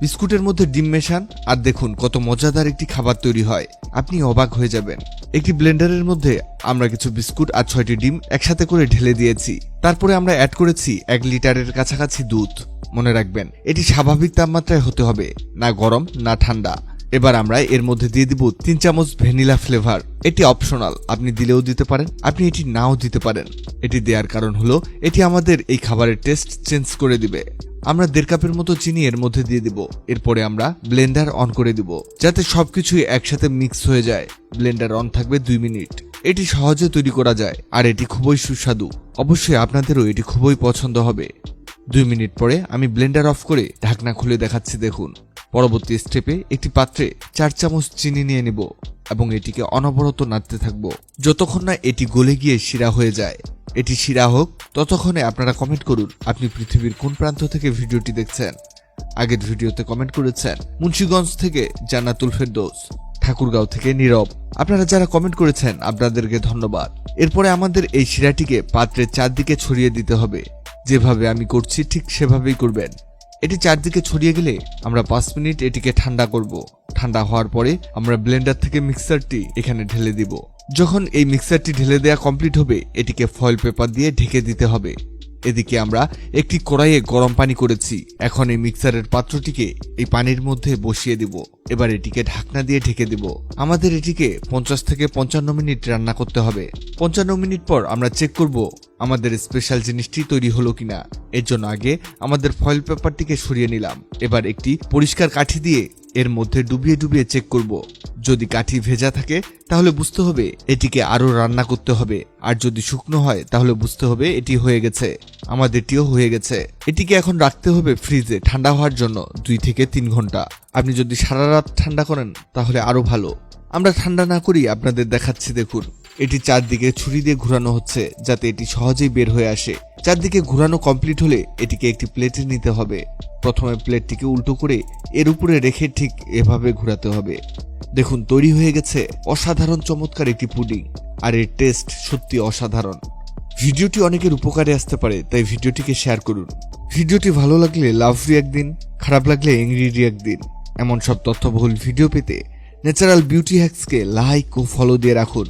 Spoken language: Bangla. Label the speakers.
Speaker 1: বিস্কুটের মধ্যে ডিম মেশান আর দেখুন কত মজাদার একটি খাবার তৈরি হয়। আপনি অবাক হয়ে যাবেন। একটি ব্লেন্ডারের মধ্যে আমরা কিছু বিস্কুট আর 6টি ডিম একসাথে করে ঢেলে দিয়েছি। তারপরে আমরা অ্যাড করেছি 1 লিটারের কাছাকাছি দুধ। মনে রাখবেন, এটি স্বাভাবিক তাপমাত্রায় হতে হবে, না গরম না ঠান্ডা। এবার আমরা এর মধ্যে দিয়ে দিব 3 চামচ ভ্যানিলা ফ্লেভার। এটি অপশনাল, আপনি দিলেও দিতে পারেন, আপনি এটি নাও দিতে পারেন। এটি দেওয়ার কারণ হলো এটি আমাদের এই খাবারের টেস্ট চেঞ্জ করে দিবে। আমরা 1.5 কাপের মতো চিনি এর মধ্যে দিয়ে দিব। এরপরে আমরা ব্লেন্ডার অন করে দিব যাতে সবকিছুই একসাথে মিক্স হয়ে যায়। ব্লেন্ডার অন থাকবে 2 মিনিট। এটি সহজে তৈরি করা যায় আর এটি খুবই সুস্বাদু। অবশ্যই আপনাদেরও এটি খুবই পছন্দ হবে। 2 মিনিট পরে আমি ব্লেন্ডার অফ করে ঢাকনা খুলে দেখাচ্ছি। দেখুন, পরবর্তী স্টেপে একটি পাত্রে 4 চামচ চিনি নিয়ে নিব এবং এটিকে অনবরত নাড়তে থাকব যতক্ষণ না এটি গলে গিয়ে শিরা হয়ে যায়। এটি শিরা হোক ততক্ষণে আপনারা কমেন্ট করুন আপনি পৃথিবীর কোন প্রান্ত থেকে ভিডিওটি দেখছেন। আগের ভিডিওতে কমেন্ট করেছেন মুন্সিগঞ্জ থেকে জান্নাতুল ফেরদৌস, ঠাকুরগাঁও থেকে নীরব। আপনারা যারা কমেন্ট করেছেন আপনাদেরকে ধন্যবাদ। এরপরে আমাদের এই শিরাটিকে পাত্রের চারদিকে ছড়িয়ে দিতে হবে। যেভাবে আমি করছি ঠিক সেভাবেই করবেন। এটি চারদিকে ছড়িয়ে গেলে আমরা 5 মিনিট এটিকে ঠান্ডা করব। ঠান্ডা হওয়ার পরে আমরা ব্লেন্ডার থেকে মিক্সারটি এখানে ঢেলে দিব। যখন এই মিক্সারটি ঢেলে দেওয়া কমপ্লিট হবে এটিকে ফয়েল পেপার দিয়ে ঢেকে দিতে হবে। এদিকে আমরা একটি কড়াইয়ে গরম পানি করেছি। এখন এই মিক্সারের পাত্রটিকে এই পানির মধ্যে বসিয়ে দিব। এবার এটিকে ঢাকনা দিয়ে ঢেকে দিব। আমাদের এটিকে 50 থেকে 55 মিনিট রান্না করতে হবে। 55 মিনিট পর আমরা চেক করব আমাদের স্পেশাল জিনিসটি তৈরি হলো কিনা। এর জন্য আগে আমাদের ফয়েল পেপারটিকে সরিয়ে নিলাম। এবার একটি পরিষ্কার কাঠি দিয়ে এর মধ্যে ডুবিয়ে ডুবিয়ে চেক করব। যদি কাঠি ভেজা থাকে তাহলে বুঝতে হবে এটিকে আরো রান্না করতে হবে, আর যদি শুকনো হয় তাহলে বুঝতে হবে এটি হয়ে গেছে। আমাদেরটিও হয়ে গেছে। এটিকে এখন রাখতে হবে ফ্রিজে ঠান্ডা হওয়ার জন্য 2 থেকে 3 ঘন্টা। আপনি যদি সারা রাত ঠান্ডা করেন তাহলে আরো ভালো। আমরা ঠান্ডা না করি আপনাদের দেখাচ্ছি। দেখুন, এটি চারদিকে ছুরি দিয়ে ঘোরানো হচ্ছে যাতে এটি সহজেই বের হয়ে আসে। চারদিকে ঘোরানো কমপ্লিট হলে এটিকে একটি প্লেটে নিতে হবে। প্রথমে প্লেটটিকে উল্টো করে এর উপরে রেখে ঠিক এভাবে ঘোরাতে হবে। দেখুন, তৈরি হয়ে গেছে অসাধারণ চমৎকার একটি পুডিং, আর এর টেস্ট সত্যি অসাধারণ। ভিডিওটি অনেকের উপকারে আসতে পারে, তাই ভিডিওটিকে শেয়ার করুন। ভিডিওটি ভালো লাগলে লাভ রিয়াক্ট দিন, খারাপ লাগলে এংরি রিয়াক্ট দিন। এমন সব তথ্যবহুল ভিডিও পেতে ন্যাচারাল বিউটি হ্যাক্সকে লাইক ও ফলো দিয়ে রাখুন।